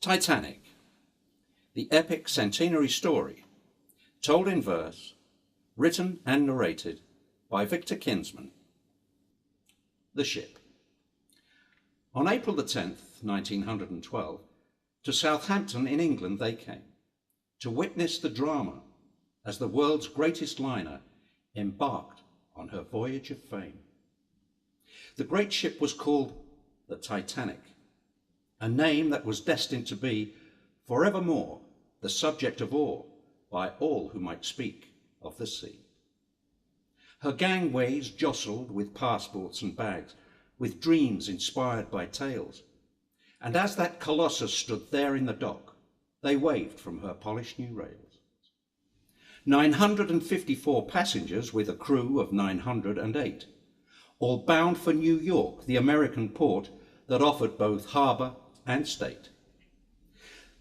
Titanic, the epic Centenary story, told in verse, written and narrated by Victor Kinsman. The ship. On April the 10th, 1912, to Southampton in England they came, to witness the drama as the world's greatest liner embarked on her voyage of fame. The great ship was called the Titanic, a name that was destined to be forevermore the subject of awe by all who might speak of the sea. Her gangways jostled with passports and bags, with dreams inspired by tales, and as that colossus stood there in the dock, they waved from her polished new rails. 954 passengers with a crew of 908, all bound for New York, the American port that offered both harbour and state.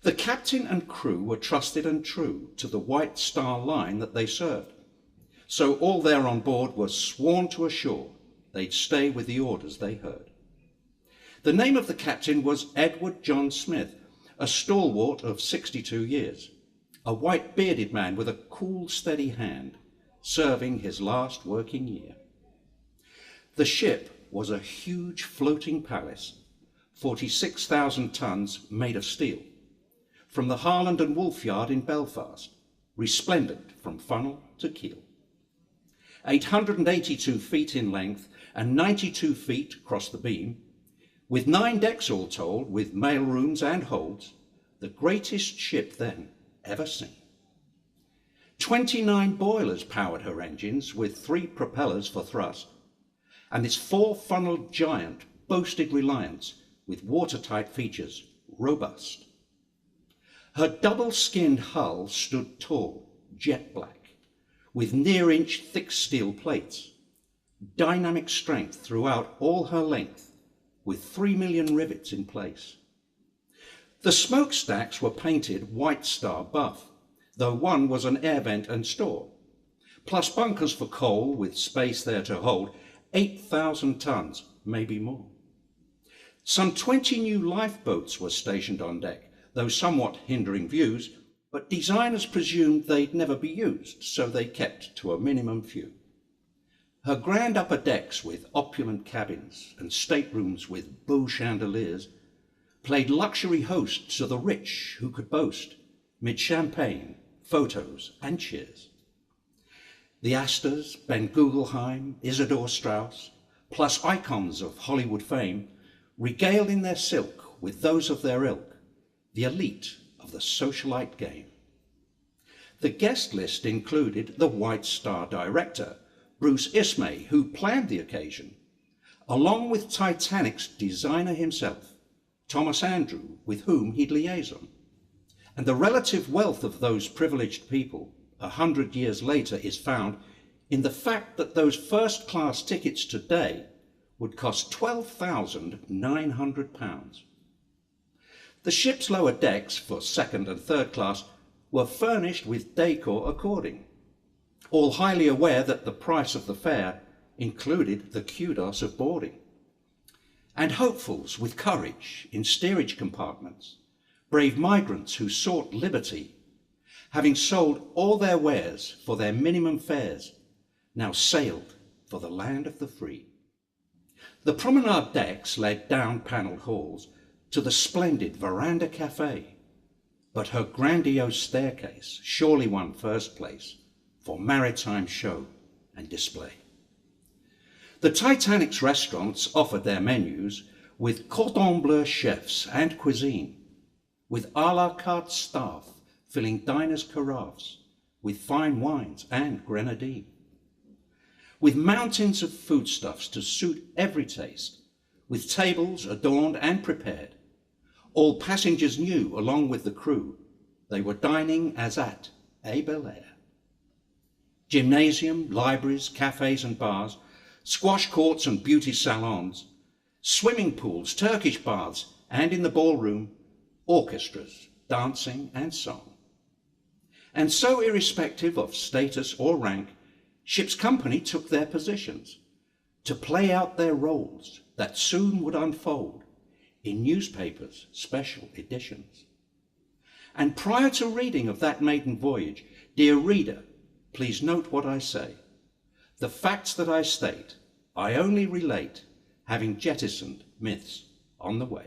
The captain and crew were trusted and true to the White Star Line that they served, so all there on board were sworn to assure they'd stay with the orders they heard. The name of the captain was Edward John Smith, a stalwart of 62 years, a white-bearded man with a cool, steady hand, serving his last working year. The ship was a huge floating palace, 46,000 tons made of steel, from the Harland and Wolff Yard in Belfast, resplendent from funnel to keel. 882 feet in length and 92 feet across the beam, with 9 decks all told, with mail rooms and holds, the greatest ship then ever seen. 29 boilers powered her engines, with 3 propellers for thrust, and this 4-funneled giant boasted reliance with watertight features, robust. Her double-skinned hull stood tall, jet black, with near-inch thick steel plates, dynamic strength throughout all her length, with 3 million rivets in place. The smokestacks were painted White Star buff, though one was an air vent and store, plus bunkers for coal with space there to hold 8,000 tons, maybe more. Some 20 new lifeboats were stationed on deck, though somewhat hindering views, but designers presumed they'd never be used, so they kept to a minimum few. Her grand upper decks with opulent cabins and staterooms with beau chandeliers played luxury host to the rich who could boast, mid champagne, photos and cheers. The Astors, Ben Guggenheim, Isidor Straus, plus icons of Hollywood fame, regaled in their silk with those of their ilk, the elite of the socialite game. The guest list included the White Star director, Bruce Ismay, who planned the occasion, along with Titanic's designer himself, Thomas Andrew, with whom he'd liaison. And the relative wealth of those privileged people 100 years later is found in the fact that those first-class tickets today would cost £12,900. The ship's lower decks for second and third class were furnished with decor according, all highly aware that the price of the fare included the kudos of boarding. And hopefuls with courage in steerage compartments, brave migrants who sought liberty, having sold all their wares for their minimum fares, now sailed for the land of the free. The promenade decks led down panelled halls to the splendid veranda cafe, but her grandiose staircase surely won first place for maritime show and display. The Titanic's restaurants offered their menus with cordon bleu chefs and cuisine, with a la carte staff filling diners' carafes with fine wines and grenadine. With mountains of foodstuffs to suit every taste, with tables adorned and prepared, all passengers knew, along with the crew, they were dining as at a Bel Air. Gymnasium, libraries, cafes and bars, squash courts and beauty salons, swimming pools, Turkish baths, and in the ballroom, orchestras, dancing and song. And so, irrespective of status or rank, ship's company took their positions to play out their roles that soon would unfold in newspapers' special editions. And prior to reading of that maiden voyage, dear reader, please note what I say. The facts that I state, I only relate, having jettisoned myths on the way.